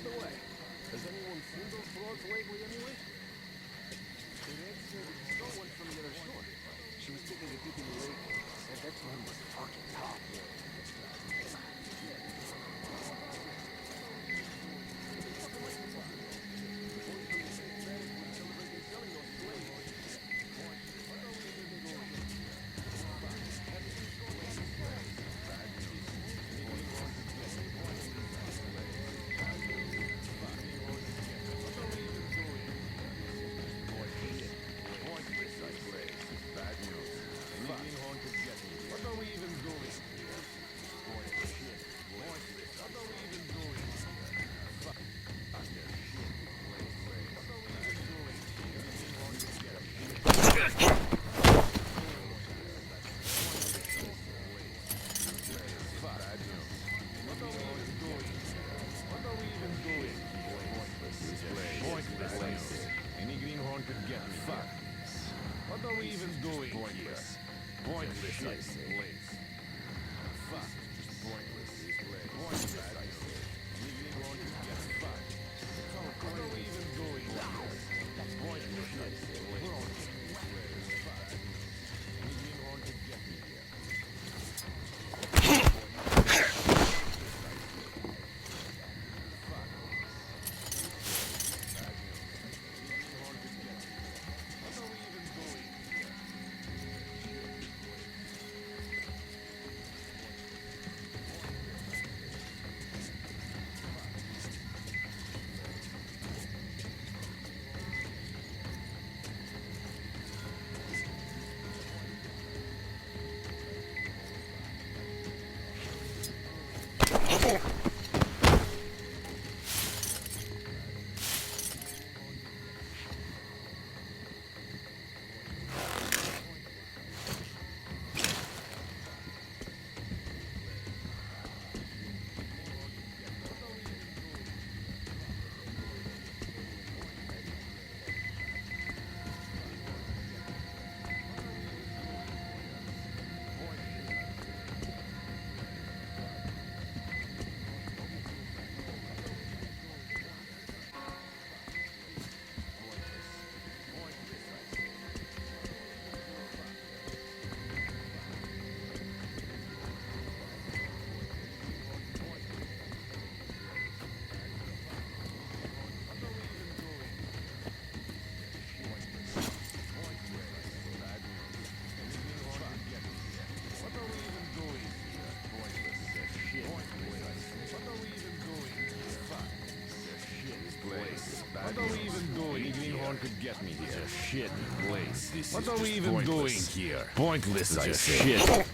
the way, has anyone seen those frogs lately anyway? Someone from the other store. She was taking a dip in the lake. Said that one was fucking tough. What are we even doing here? Pointless, I say. Fuck. Pointless. Pointless, I say. Fuck. What are we even doing here? Pointless, I say. Fuck. Anything on to get me here? What are we even doing? Any greenhorn could get me here. It's a shit place. What are we even doing here? Pointless, I say. Shit.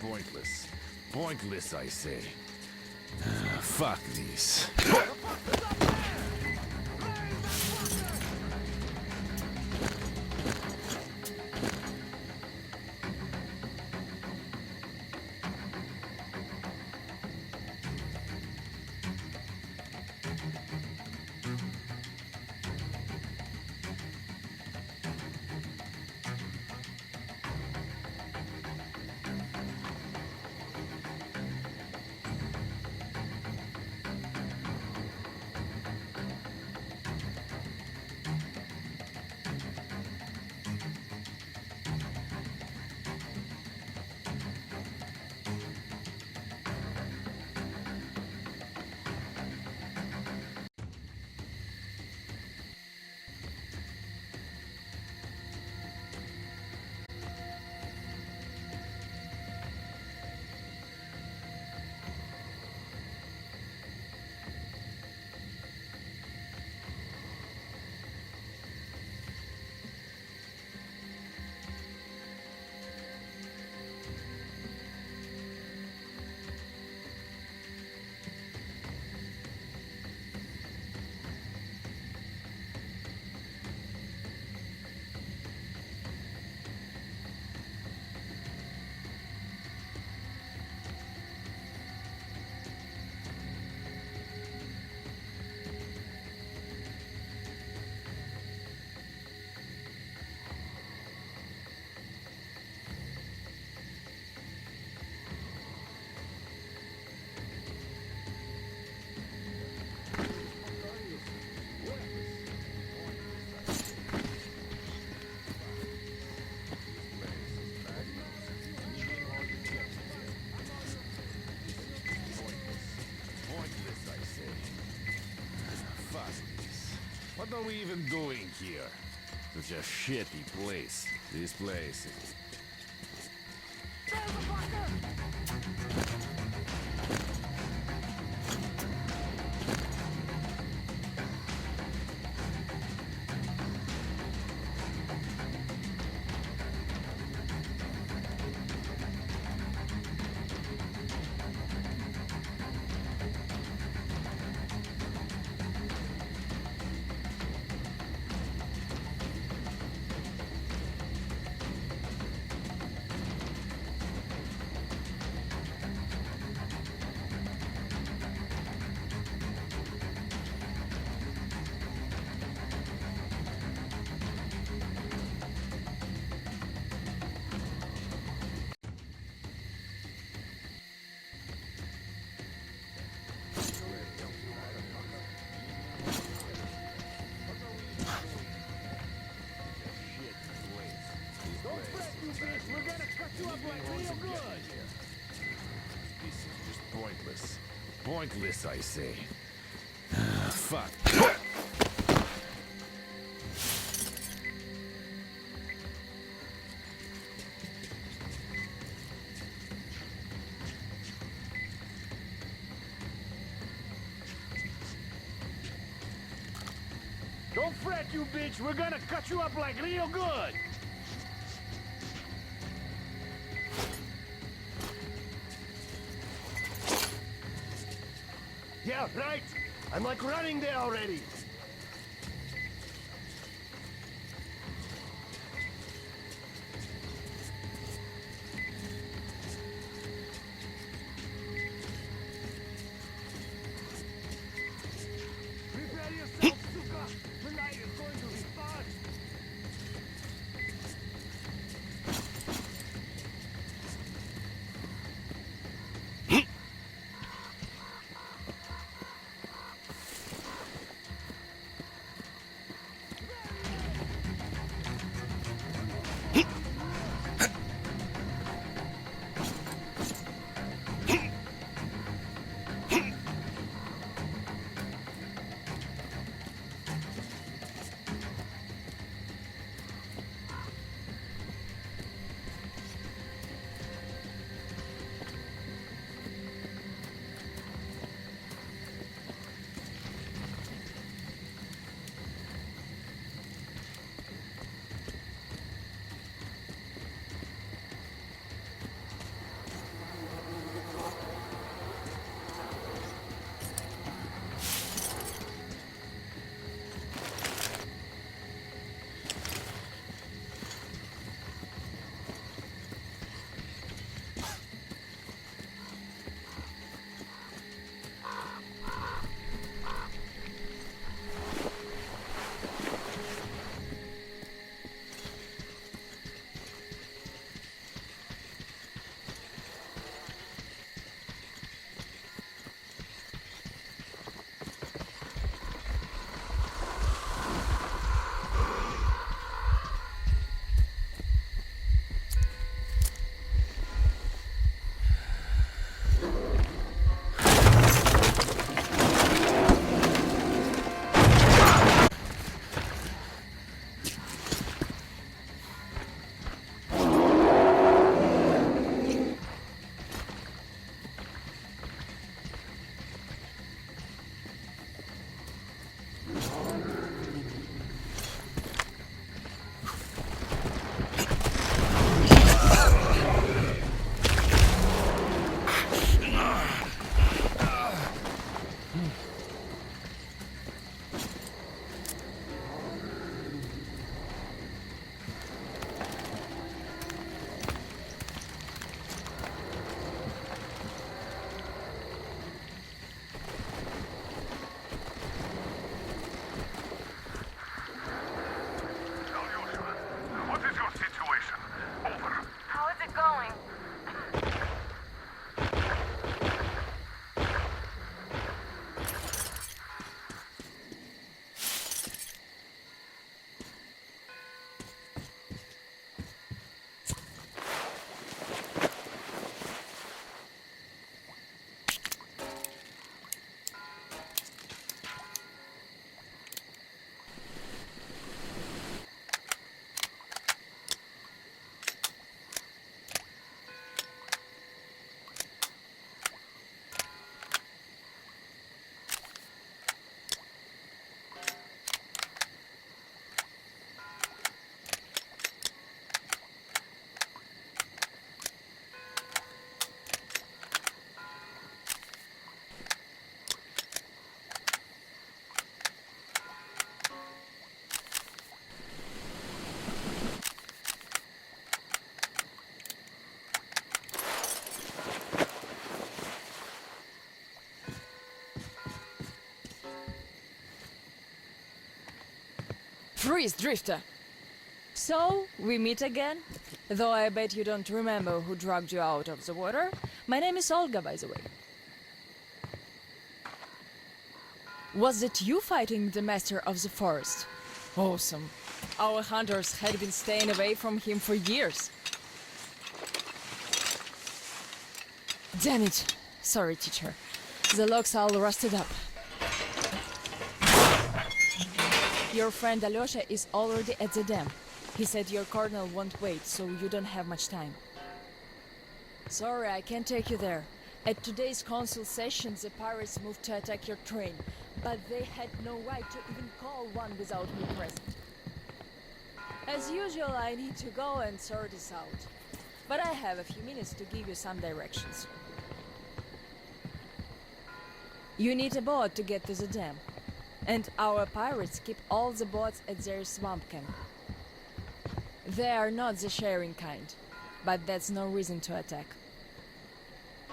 pointless. Pointless, I say. Fuck this. What are we even doing here? Such a shitty place. This place is... We're gonna cut you up like real good! This is just pointless. Pointless, I say. Fuck. Don't fret, you bitch! We're gonna cut you up like real good! Yeah, right! I'm like running there already! Prepare yourself, suka! The night is going to be fun! Freeze, Drifter! So, we meet again? Though I bet you don't remember who dragged you out of the water. My name is Olga, by the way. Was it you fighting the Master of the Forest? Awesome. Our hunters had been staying away from him for years. Damn it. Sorry, teacher. The lock's all rusted up. Your friend Alyosha is already at the dam. He said your colonel won't wait, so you don't have much time. Sorry, I can't take you there. At today's council session, the pirates moved to attack your train, but they had no right to even call one without me present. As usual, I need to go and sort this out. But I have a few minutes to give you some directions. You need a boat to get to the dam. And our pirates keep all the boats at their swamp camp. They are not the sharing kind, but that's no reason to attack.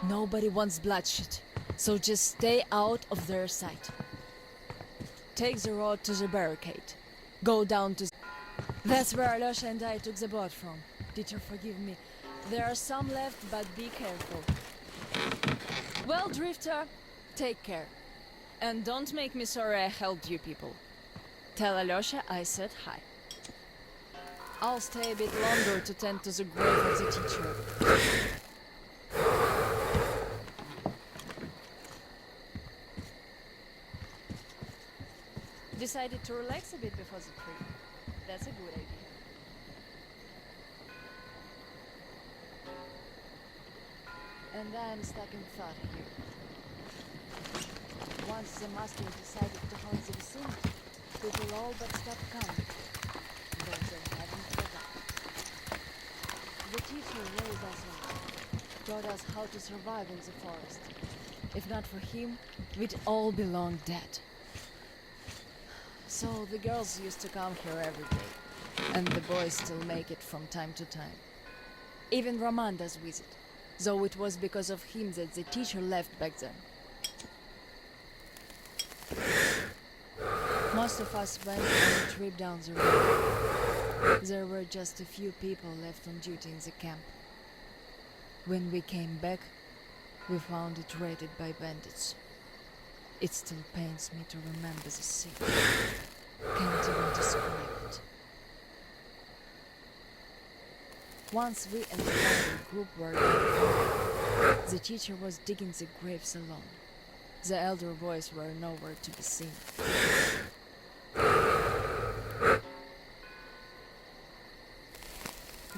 Nobody wants bloodshed, so just stay out of their sight. Take the road to the barricade. Go down to... That's where Alyosha and I took the boat from. Teacher, forgive me. There are some left, but be careful. Well, Drifter, take care. And don't make me sorry I helped you people. Tell Alyosha I said hi. I'll stay a bit longer to tend to the grave of the teacher. Decided to relax a bit before the trip. That's a good idea. And I'm stuck in thought here. Once the master decided to haunt the vicinity, people all but stopped coming, though they hadn't forgotten. The teacher raised us all, taught us how to survive in the forest. If not for him, we'd all be long dead. So the girls used to come here every day, and the boys still make it from time to time. Even Roman does visit, though it was because of him that the teacher left back then. Most of us went on a trip down the road. There were just a few people left on duty in the camp. When we came back, we found it raided by bandits. It still pains me to remember the scene. Can't even describe it. Once we and the other group were there, the teacher was digging the graves alone. The elder boys were nowhere to be seen.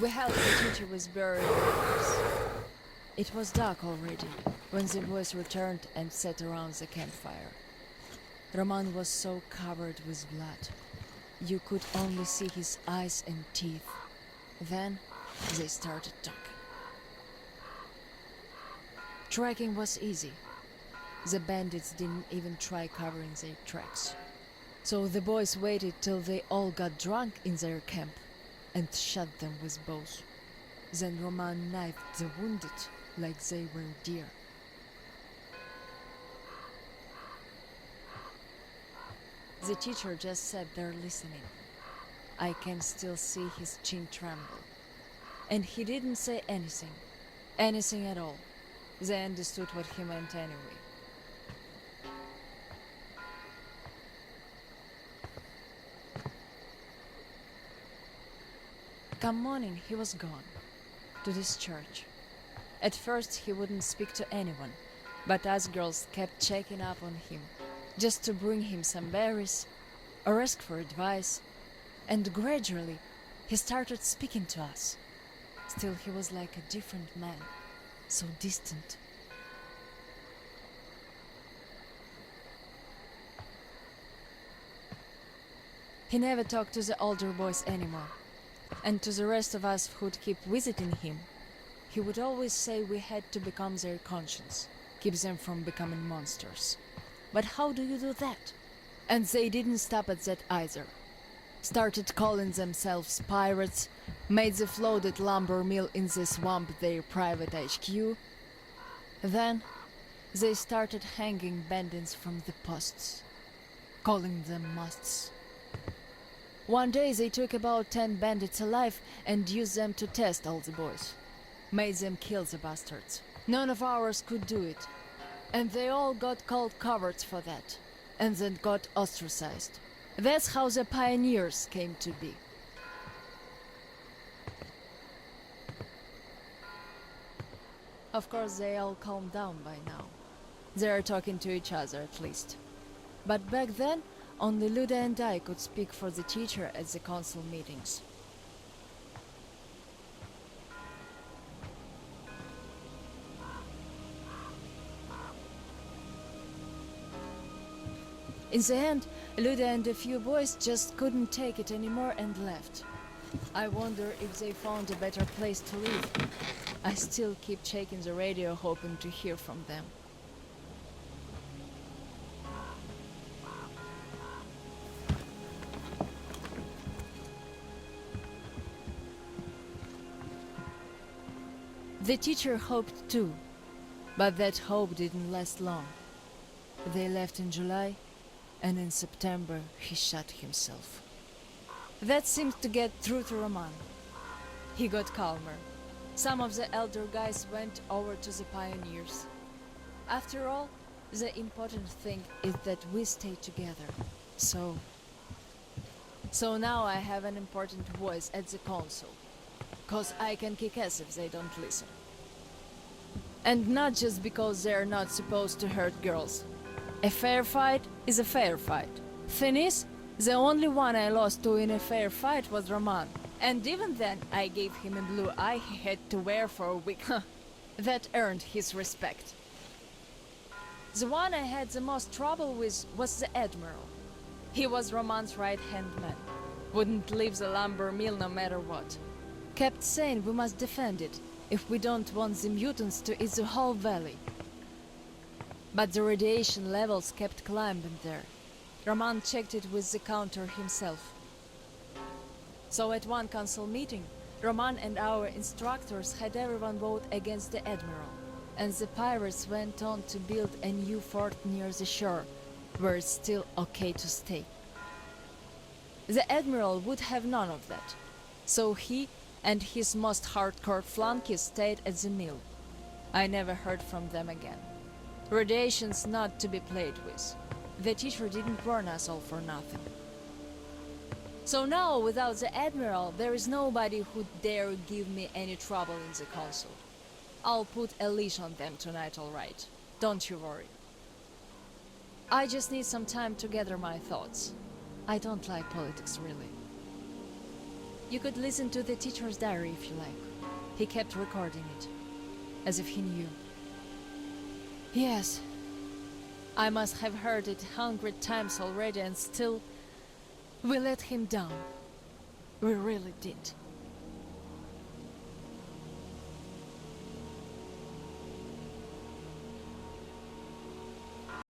We held the teacher was buried in the house. It was dark already when the boys returned and sat around the campfire. Roman was so covered with blood. You could only see his eyes and teeth. Then they started talking. Tracking was easy. The bandits didn't even try covering their tracks. So the boys waited till they all got drunk in their camp and shot them with bows. Then Roman knifed the wounded like they were deer. The teacher just sat there listening. I can still see his chin tremble. And he didn't say anything. Anything at all. They understood what he meant anyway. Come morning, he was gone. To this church. At first he wouldn't speak to anyone, but us girls kept checking up on him, just to bring him some berries, or ask for advice, and gradually he started speaking to us. Still he was like a different man, so distant. He never talked to the older boys anymore. And to the rest of us who'd keep visiting him, he would always say we had to become their conscience, keep them from becoming monsters. But how do you do that? And they didn't stop at that either. Started calling themselves pirates, made the floated lumber mill in the swamp their private HQ. Then they started hanging bandits from the posts, calling them musts. One day they took about 10 bandits alive and used them to test all the boys. Made them kill the bastards. None of ours could do it. And they all got called cowards for that. And then got ostracized. That's how the pioneers came to be. Of course, they all calmed down by now. They are talking to each other, at least. But back then, only Luda and I could speak for the teacher at the council meetings. In the end, Luda and a few boys just couldn't take it anymore and left. I wonder if they found a better place to live. I still keep checking the radio, hoping to hear from them. The teacher hoped too, but that hope didn't last long. They left in July, and in September he shot himself. That seemed to get through to Roman. He got calmer. Some of the elder guys went over to the pioneers. After all, the important thing is that we stay together. So now I have an important voice at the council. 'Cause I can kick ass if they don't listen. And not just because they're not supposed to hurt girls. A fair fight is a fair fight. Thing is, the only one I lost to in a fair fight was Roman. And even then, I gave him a blue eye he had to wear for a week. That earned his respect. The one I had the most trouble with was the Admiral. He was Roman's right-hand man. Wouldn't leave the lumber mill no matter what. Kept saying we must defend it, if we don't want the mutants to eat the whole valley. But the radiation levels kept climbing there. Roman checked it with the counter himself. So at one council meeting, Roman and our instructors had everyone vote against the Admiral, and the pirates went on to build a new fort near the shore, where it's still okay to stay. The Admiral would have none of that, so he and his most hardcore flunkies stayed at the mill. I never heard from them again. Radiation's not to be played with. The teacher didn't warn us all for nothing. So now, without the Admiral, there is nobody who'd dare give me any trouble in the council. I'll put a leash on them tonight, all right. Don't you worry. I just need some time to gather my thoughts. I don't like politics, really. You could listen to the teacher's diary if you like. He kept recording it, as if he knew. Yes, I must have heard it 100 times already, and still, we let him down. We really did.